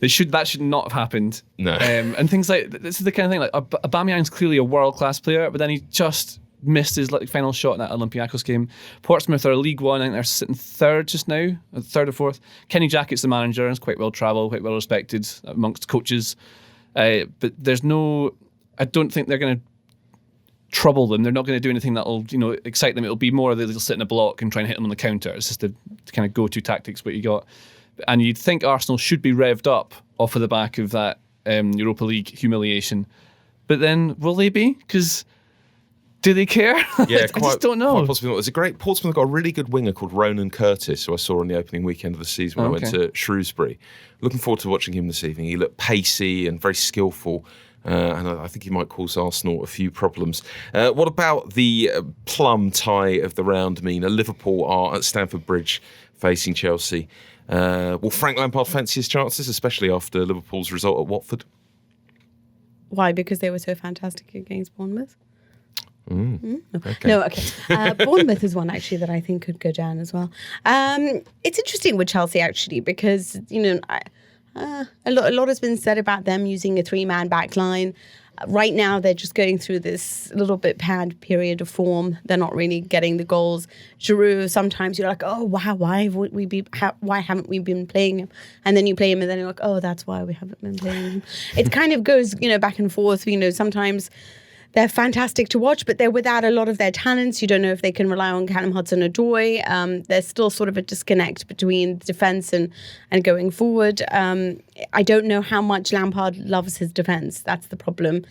Speaker 2: that should not have happened.
Speaker 1: No,
Speaker 2: and things like this is the kind of thing like Aubameyang's clearly a world class player, but then he just missed his final shot in that Olympiacos game. Portsmouth are League One. I think they're sitting third just now, third or fourth. Kenny Jackett's the manager and is quite well travelled, quite well respected amongst coaches. But there's no. I don't think they're going to trouble them. They're not going to do anything that'll excite them. It'll be more they'll sit in a block and try and hit them on the counter. It's just the kind of go-to tactics what you got. And you'd think Arsenal should be revved up off of the back of that Europa League humiliation. But then, will they be? Because do they care?
Speaker 1: Yeah,
Speaker 2: I just don't know.
Speaker 1: Quite possibly not. There's a great Portsmouth got a really good winger called Ronan Curtis, who I saw on the opening weekend of the season when I went to Shrewsbury. Looking forward to watching him this evening. He looked pacey and very skillful. And I think he might cause Arsenal a few problems. What about the plum tie of the round, Mina? Liverpool are at Stamford Bridge facing Chelsea. Will Frank Lampard fancy his chances, especially after Liverpool's result at Watford?
Speaker 3: Why? Because they were so fantastic against Bournemouth?
Speaker 1: Okay.
Speaker 3: No, okay. Bournemouth is one actually that I think could go down as well. It's interesting with Chelsea actually because, a lot has been said about them using a 3-man back line. Right now, they're just going through this little bit bad period of form. They're not really getting the goals. Giroud, sometimes you're like, oh, wow, why haven't we been playing him? And then you play him and then you're like, oh, that's why we haven't been playing him. It kind of goes, back and forth. Sometimes they're fantastic to watch, but they're without a lot of their talents. You don't know if they can rely on Callum Hudson-Odoi. There's still sort of a disconnect between defence and going forward. I don't know how much Lampard loves his defence. That's the problem.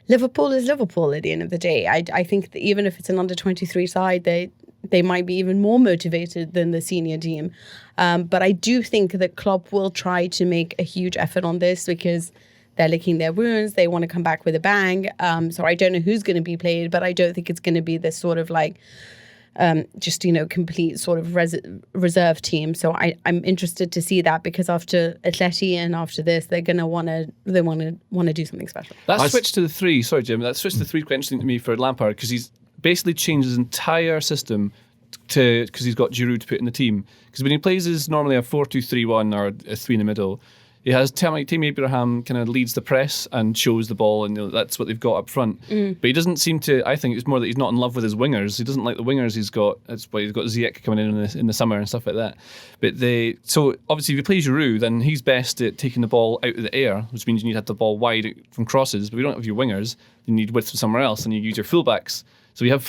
Speaker 3: Liverpool is Liverpool at the end of the day. I think that even if it's an under-23 side, they might be even more motivated than the senior team. But I do think that Klopp will try to make a huge effort on this because they're licking their wounds. They want to come back with a bang. So I don't know who's going to be played, but I don't think it's going to be this sort of like complete sort of reserve team. So I'm interested to see that because after Atleti and after this, they're going to want to do something special.
Speaker 2: That switch to the three, sorry Jim, that switch to the three quite interesting to me for Lampard because he's basically changed his entire system because he's got Giroud to put in the team. Because when he plays is normally a 4-2-3-1 or a 3 in the middle. He has Tammy Abraham kind of leads the press and shows the ball, and that's what they've got up front. But he doesn't seem to. I think it's more that he's not in love with his wingers. He doesn't like the wingers he's got. That's why he's got Ziyech coming in the summer and stuff like that. But so obviously if you play Giroud, then he's best at taking the ball out of the air, which means you need to have the ball wide from crosses. But we don't have your wingers. You need width from somewhere else, and you use your fullbacks. So you have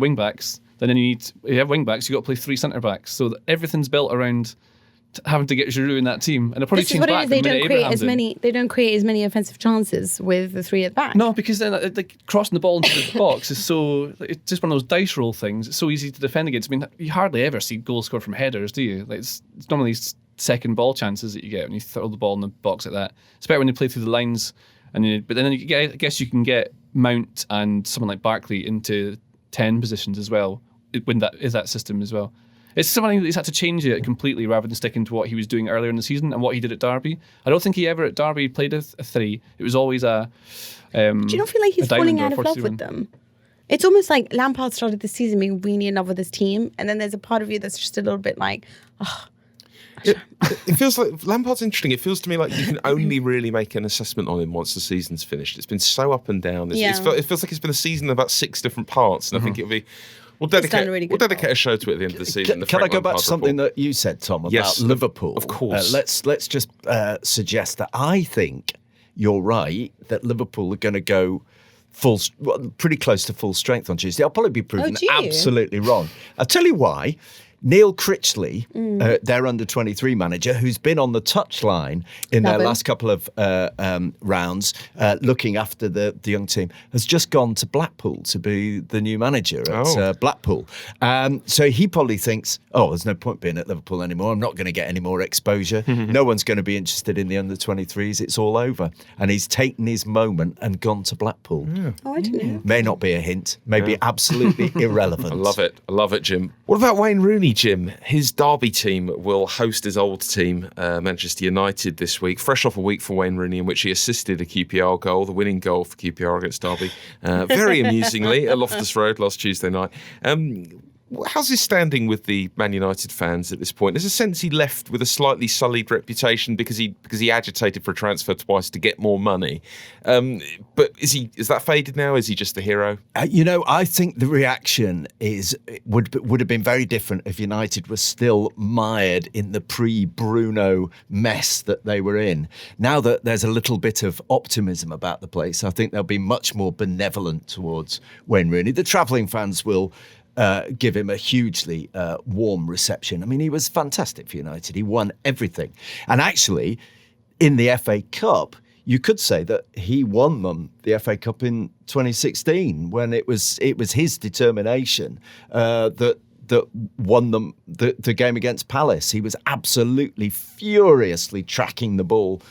Speaker 2: wing backs. Then you have wing backs. You got to play 3 centre backs. So everything's built around having to get Giroud in that team, and it'll probably change back.
Speaker 3: They don't create as many offensive chances with the 3 at the back.
Speaker 2: No, because then crossing the ball into the box is it's just one of those dice roll things. It's so easy to defend against. I mean, you hardly ever see goals scored from headers, do you? It's normally second ball chances that you get when you throw the ball in the box like that. It's better when you play through the lines, but then I guess you can get Mount and someone like Barkley into 10 positions as well when that is that system as well. It's something that he's had to change it completely rather than sticking to what he was doing earlier in the season and what he did at Derby. I don't think he ever at Derby played a 3. It was always a.
Speaker 3: Do you not feel like he's falling out of love with them? It's almost like Lampard started the season being really in love with his team, and then there's a part of you that's just a little bit like, oh.
Speaker 1: It feels like Lampard's interesting. It feels to me like you can only really make an assessment on him once the season's finished. It's been so up and down. It feels like it's been a season of about 6 different parts, and I think it'll be. We'll dedicate a show to it at the end of the season.
Speaker 4: Can I go back to something that you said, Tom, about Liverpool?
Speaker 1: Of course.
Speaker 4: Let's just suggest that I think you're right that Liverpool are going to go pretty close to full strength on Tuesday. I'll probably be proven absolutely wrong. I'll tell you why. Neil Critchley, their under-23 manager, who's been on the touchline in their last couple of rounds, looking after the young team, has just gone to Blackpool to be the new manager at Blackpool. So he probably thinks, there's no point being at Liverpool anymore. I'm not going to get any more exposure. No one's going to be interested in the under-23s. It's all over. And he's taken his moment and gone to Blackpool.
Speaker 3: Yeah. Oh, I didn't know.
Speaker 4: May not be a hint. May be absolutely irrelevant.
Speaker 1: I love it, Jim. What about Wayne Rooney, Jim? His Derby team will host his old team, Manchester United, this week. Fresh off a week for Wayne Rooney in which he assisted a QPR goal, the winning goal for QPR against Derby, very amusingly at Loftus Road last Tuesday night. How's his standing with the Man United fans at this point? There's a sense he left with a slightly sullied reputation because he agitated for a transfer twice to get more money. But is that faded now? Is he just the hero?
Speaker 4: I think the reaction would have been very different if United was still mired in the pre-Bruno mess that they were in. Now that there's a little bit of optimism about the place, I think they'll be much more benevolent towards Wayne Rooney. The travelling fans will give him a hugely warm reception. I mean, he was fantastic for United. He won everything. And actually, in the FA Cup, you could say that he won them the FA Cup in 2016 when it was his determination that won them the game against Palace. He was absolutely furiously tracking the ball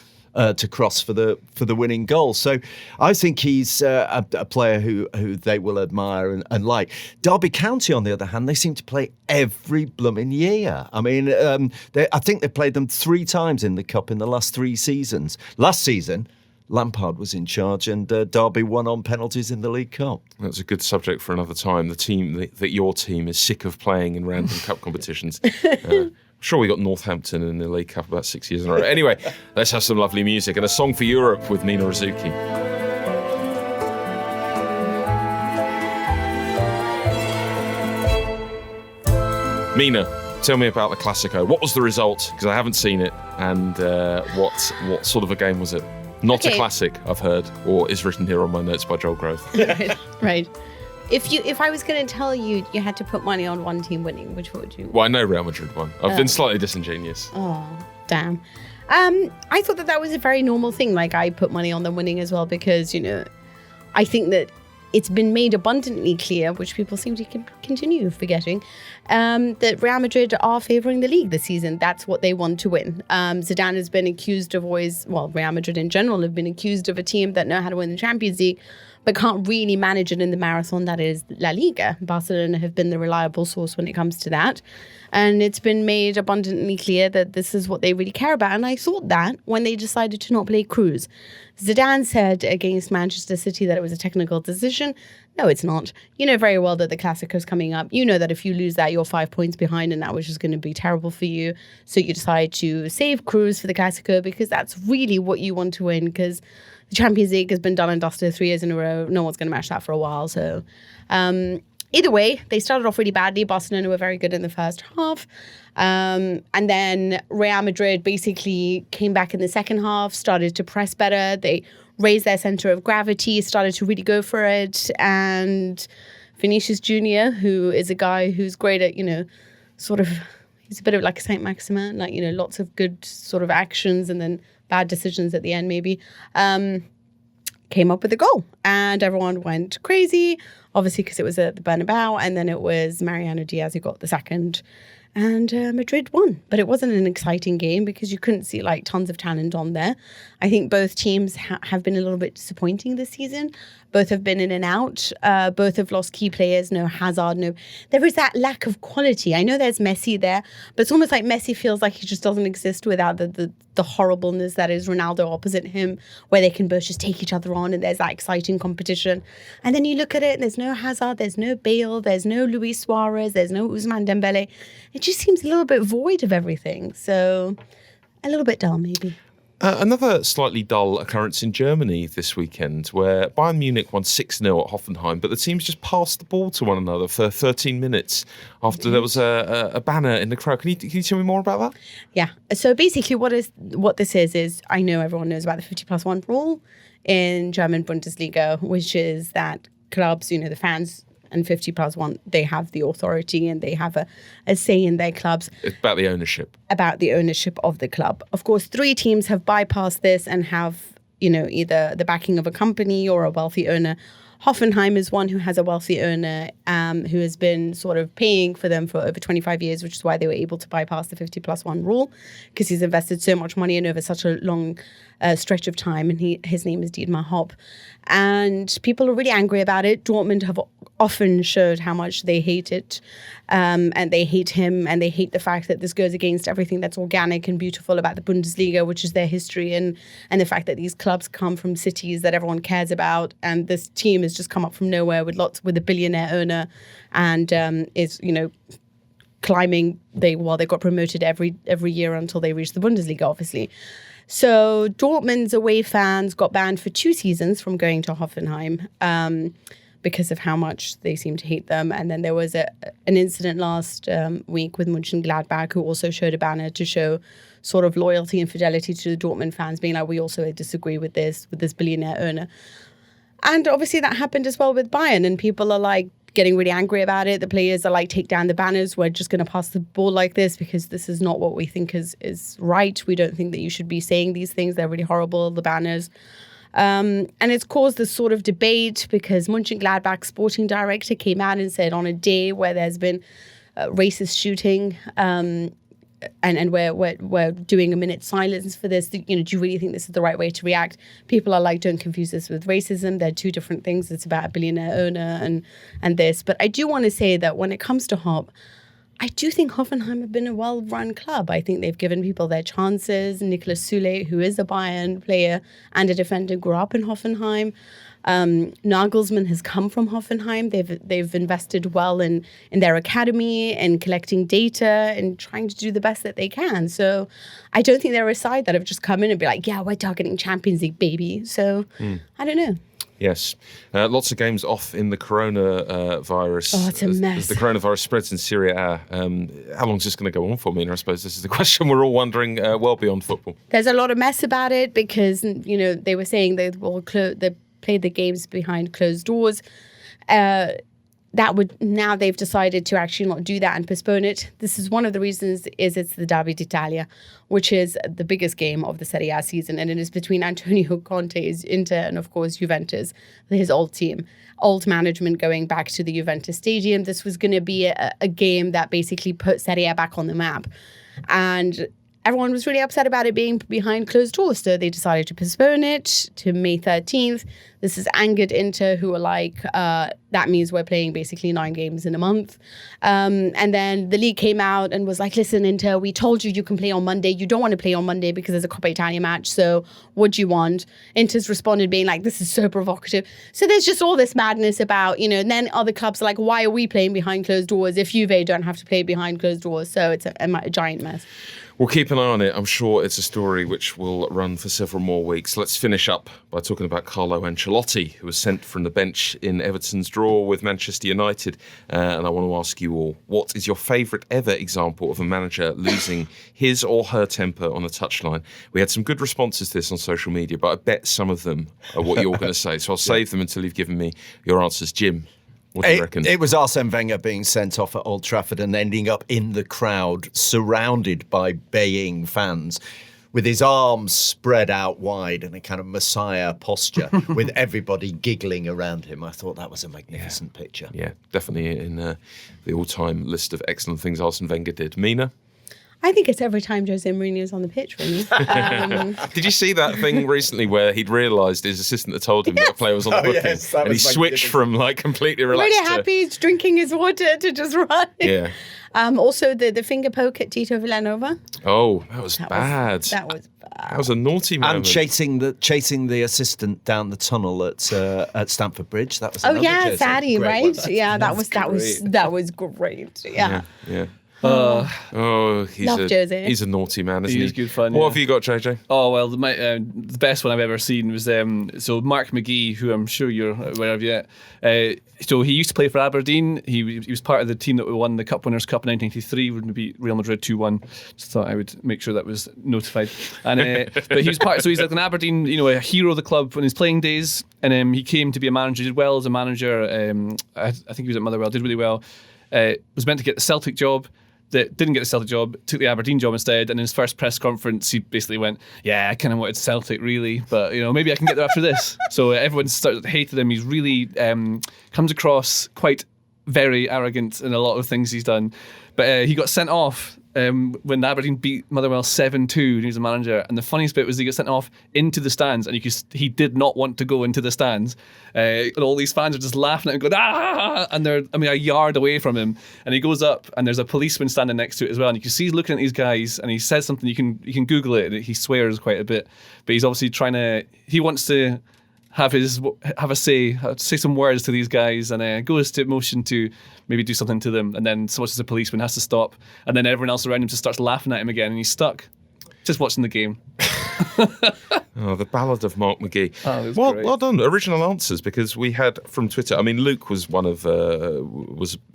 Speaker 4: to cross for the winning goal. So I think he's a player who they will admire and like. Derby County, on the other hand, they seem to play every blooming year. I mean, I think they played them 3 times in the Cup in the last 3 seasons. Last season, Lampard was in charge and Derby won on penalties in the League Cup.
Speaker 1: That's a good subject for another time. The team that your team is sick of playing in random cup competitions. Sure, we got Northampton in the League Cup about 6 years in a row. Anyway, let's have some lovely music and a song for Europe with Mina Rizuki. Mina, tell me about the Clasico. What was the result? Because I haven't seen it. And what sort of a game was it? Not a classic, I've heard, or is written here on my notes by Joel Grove.
Speaker 3: Right. If I was going to tell you you had to put money on one team winning, which would you?
Speaker 1: Well, I know Real Madrid won. I've been slightly disingenuous.
Speaker 3: Oh, damn. I thought that was a very normal thing. Like, I put money on them winning as well because, I think that it's been made abundantly clear, which people seem to continue forgetting, that Real Madrid are favouring the league this season. That's what they want to win. Zidane has been accused of Real Madrid in general have been accused of a team that know how to win the Champions League, but can't really manage it in the marathon that is La Liga. Barcelona have been the reliable source when it comes to that. And it's been made abundantly clear that this is what they really care about. And I thought that when they decided to not play Cruz. Zidane said against Manchester City that it was a technical decision. No, it's not. You know very well that the Clasico is coming up. You know that if you lose that, you're 5 points behind and that was just going to be terrible for you. So you decide to save Cruz for the Clasico because that's really what you want to win, because the Champions League has been done and dusted 3 years in a row. No one's going to match that for a while. So either way, they started off really badly. Barcelona were very good in the first half. And then Real Madrid basically came back in the second half, started to press better. They raised their center of gravity, started to really go for it. And Vinicius Jr., who is a guy who's great at, he's a bit of like a Saint Maximin, lots of good sort of actions and then bad decisions at the end maybe, came up with a goal. And everyone went crazy, obviously because it was at the Bernabeu, and then it was Mariano Diaz who got the second. And Madrid won. But it wasn't an exciting game because you couldn't see tons of talent on there. I think both teams have been a little bit disappointing this season. Both have been in and out. Both have lost key players. No Hazard. There is that lack of quality. I know there's Messi there, but it's almost like Messi feels like he just doesn't exist without the horribleness that is Ronaldo opposite him, where they can both just take each other on and there's that exciting competition. And then you look at it and there's no Hazard, there's no Bale, there's no Luis Suarez, there's no Ousmane Dembele. It just seems a little bit void of everything. So a little bit dull maybe.
Speaker 1: Another slightly dull occurrence in Germany this weekend, where Bayern Munich won 6-0 at Hoffenheim, but the teams just passed the ball to one another for 13 minutes after there was a banner in the crowd. Can you tell me more about that?
Speaker 3: Yeah. So basically what this is I know everyone knows about the 50+1 rule in German Bundesliga, which is that clubs, the fans and 50+1, they have the authority and they have a say in their clubs.
Speaker 1: It's about the ownership.
Speaker 3: About the ownership of the club. Of course, 3 teams have bypassed this and have, either the backing of a company or a wealthy owner. Hoffenheim is one who has a wealthy owner who has been sort of paying for them for over 25 years, which is why they were able to bypass the 50+1 rule, because he's invested so much money in over such a long stretch of time, and his name is Dietmar Hopp. And people are really angry about it. Dortmund have often showed how much they hate it, and they hate him, and they hate the fact that this goes against everything that's organic and beautiful about the Bundesliga, which is their history, and the fact that these clubs come from cities that everyone cares about, and this team has just come up from nowhere with a billionaire owner, and is climbing. They got promoted every year until they reached the Bundesliga, obviously. So Dortmund's away fans got banned for 2 seasons from going to Hoffenheim because of how much they seem to hate them. And then there was an incident last week with Mönchengladbach, who also showed a banner to show sort of loyalty and fidelity to the Dortmund fans, being like, we also disagree with this billionaire owner. And obviously that happened as well with Bayern, and people are getting really angry about it. The players are take down the banners. We're just going to pass the ball like this because this is not what we think is right. We don't think that you should be saying these things. They're really horrible, the banners. And it's caused this sort of debate because Mönchengladbach's sporting director came out and said on a day where there's been racist shooting, and we're doing a minute's silence for this. Do you really think this is the right way to react? People are don't confuse this with racism. They're 2 different things. It's about a billionaire owner and this. But I do want to say that when it comes to Hopp, I do think Hoffenheim have been a well-run club. I think they've given people their chances. Niklas Süle, who is a Bayern player and a defender, grew up in Hoffenheim. Nagelsmann has come from Hoffenheim. They've invested well in their academy and collecting data and trying to do the best that they can. So I don't think they're a side that have just come in and be like, yeah, we're targeting Champions League, baby. So I don't know.
Speaker 1: Yes. Lots of games off in the coronavirus.
Speaker 3: Oh, it's a mess.
Speaker 1: As the coronavirus spreads in Serie A. How long is this going to go on for, Mina? I suppose this is the question we're all wondering well beyond football.
Speaker 3: There's a lot of mess about it because, they were saying they played the games behind closed doors. Now they've decided to actually not do that and postpone it. This is one of the reasons is it's the Derby d'Italia, which is the biggest game of the Serie A season, and it is between Antonio Conte's Inter and of course Juventus, his old team, old management going back to the Juventus stadium. This was going to be a game that basically put Serie A back on the map, and everyone was really upset about it being behind closed doors, so they decided to postpone it to May 13th. This has angered Inter, who are like, that means we're playing basically 9 games in a month. And then the league came out and was like, listen, Inter, we told you can play on Monday. You don't want to play on Monday because there's a Coppa Italia match, so what do you want? Inter's responded being like, this is so provocative. So there's just all this madness about, and then other clubs are like, why are we playing behind closed doors if Juve don't have to play behind closed doors? So it's a giant mess.
Speaker 1: We'll keep an eye on it. I'm sure it's a story which will run for several more weeks. Let's finish up by talking about Carlo Ancelotti, who was sent from the bench in Everton's draw with Manchester United. And I want to ask you all, what is your favourite ever example of a manager losing his or her temper on a touchline? We had some good responses to this on social media, but I bet some of them are what you're going to say. So I'll save them until you've given me your answers. Jim, what do you reckon?
Speaker 4: It was Arsene Wenger being sent off at Old Trafford and ending up in the crowd, surrounded by baying fans, with his arms spread out wide in a kind of messiah posture, with everybody giggling around him. I thought that was a magnificent picture.
Speaker 1: Yeah, definitely in the all-time list of excellent things Arsene Wenger did. Mina?
Speaker 3: I think it's every time Jose Mourinho's on the pitch for me.
Speaker 1: Did you see that thing recently where he'd realised his assistant had told him that a player was on the booking, and he switched from completely relaxed
Speaker 3: really happy, he's drinking his water to just run.
Speaker 1: Yeah.
Speaker 3: Also, the finger poke at Tito Villanova.
Speaker 1: Oh, that was bad.
Speaker 3: That was bad.
Speaker 1: That was a naughty moment.
Speaker 4: And chasing the assistant down the tunnel at Stamford Bridge. That was
Speaker 3: Sadie, right?
Speaker 4: One.
Speaker 3: Yeah, that was great. Yeah.
Speaker 1: He's a naughty man, isn't he?
Speaker 2: He's good fun.
Speaker 1: What have you got, JJ?
Speaker 2: Oh, well, the best one I've ever seen was so Mark McGee, who I'm sure you're aware of yet. So he used to play for Aberdeen. He was part of the team that won the Cup Winners' Cup in 1993, when we beat Real Madrid 2-1. Just thought I would make sure that was notified. And but he was part. So he's like an Aberdeen, a hero of the club in his playing days. And he came to be a manager. Did well as a manager. I think he was at Motherwell. Did really well. Was meant to get the Celtic job. That didn't get the Celtic job, took the Aberdeen job instead, and in his first press conference he basically went, yeah, I kind of wanted Celtic really, but maybe I can get there after this. So everyone hated him. He's really comes across quite very arrogant in a lot of things he's done, but he got sent off when Aberdeen beat Motherwell 7-2 and he was a manager. And the funniest bit was he got sent off into the stands, and he did not want to go into the stands. And all these fans are just laughing at him, going, ah! And they're, a yard away from him. And he goes up, and there's a policeman standing next to it as well. And you can see he's looking at these guys, and he says something. You can Google it. And he swears quite a bit, but he's obviously he wants to have a say some words to these guys, and goes to motion to maybe do something to them, and then so much as the policeman has to stop, and then everyone else around him just starts laughing at him again, and he's stuck just watching the game.
Speaker 1: The Ballad of Mark McGee.
Speaker 2: Great.
Speaker 1: Well done. Original answers, because we had from Twitter. Luke was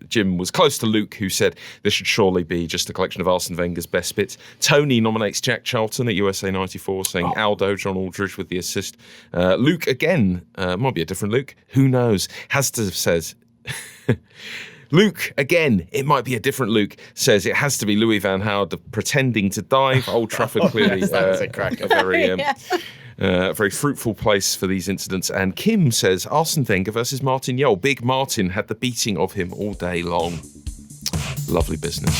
Speaker 1: Jim was close to Luke, who said this should surely be just a collection of Arsene Wenger's best bits. Tony nominates Jack Charlton at USA 94, saying Aldo, John Aldridge with the assist. Luke again, might be a different Luke. Who knows? Has to have said. Luke, again, it might be a different Luke, says it has to be Louis van Gaal pretending to dive. Old Trafford clearly
Speaker 4: that was a cracker.
Speaker 1: Very fruitful place for these incidents. And Kim says Arsene Wenger versus Martin Jol. Big Martin had the beating of him all day long. Lovely business.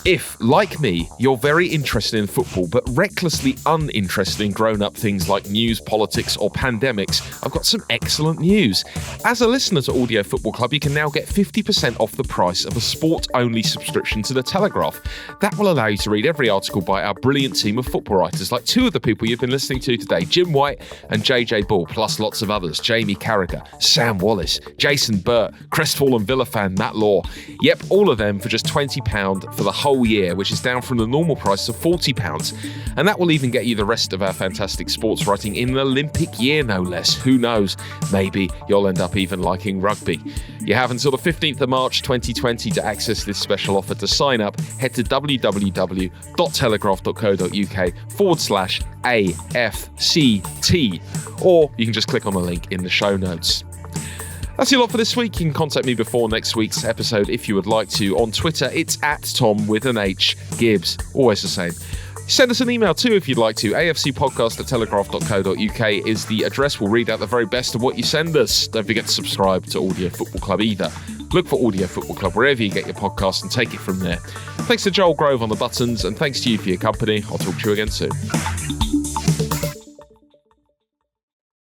Speaker 1: If, like me, you're very interested in football but recklessly uninterested in grown-up things like news, politics or pandemics, I've got some excellent news. As a listener to Audio Football Club, you can now get 50% off the price of a sport-only subscription to The Telegraph. That will allow you to read every article by our brilliant team of football writers, like two of the people you've been listening to today, Jim White and JJ Ball, plus lots of others, Jamie Carragher, Sam Wallace, Jason Burt, crestfallen Villa fan Matt Law. Yep, all of them for just £20 for the whole year, which is down from the normal price of £40. And that will even get you the rest of our fantastic sports writing in an Olympic year, no less. Who knows? Maybe you'll end up even liking rugby. You have until the 15th of March 2020 to access this special offer. To sign up, head to www.telegraph.co.uk/AFCT, or you can just click on the link in the show notes. That's your lot for this week. You can contact me before next week's episode if you would like to. On Twitter, it's @Tom_Gibbs. Always the same. Send us an email too if you'd like to. afcpodcast@telegraph.co.uk is the address. We'll read out the very best of what you send us. Don't forget to subscribe to Audio Football Club either. Look for Audio Football Club wherever you get your podcasts and take it from there. Thanks to Joel Grove on the buttons, and thanks to you for your company. I'll talk to you again soon.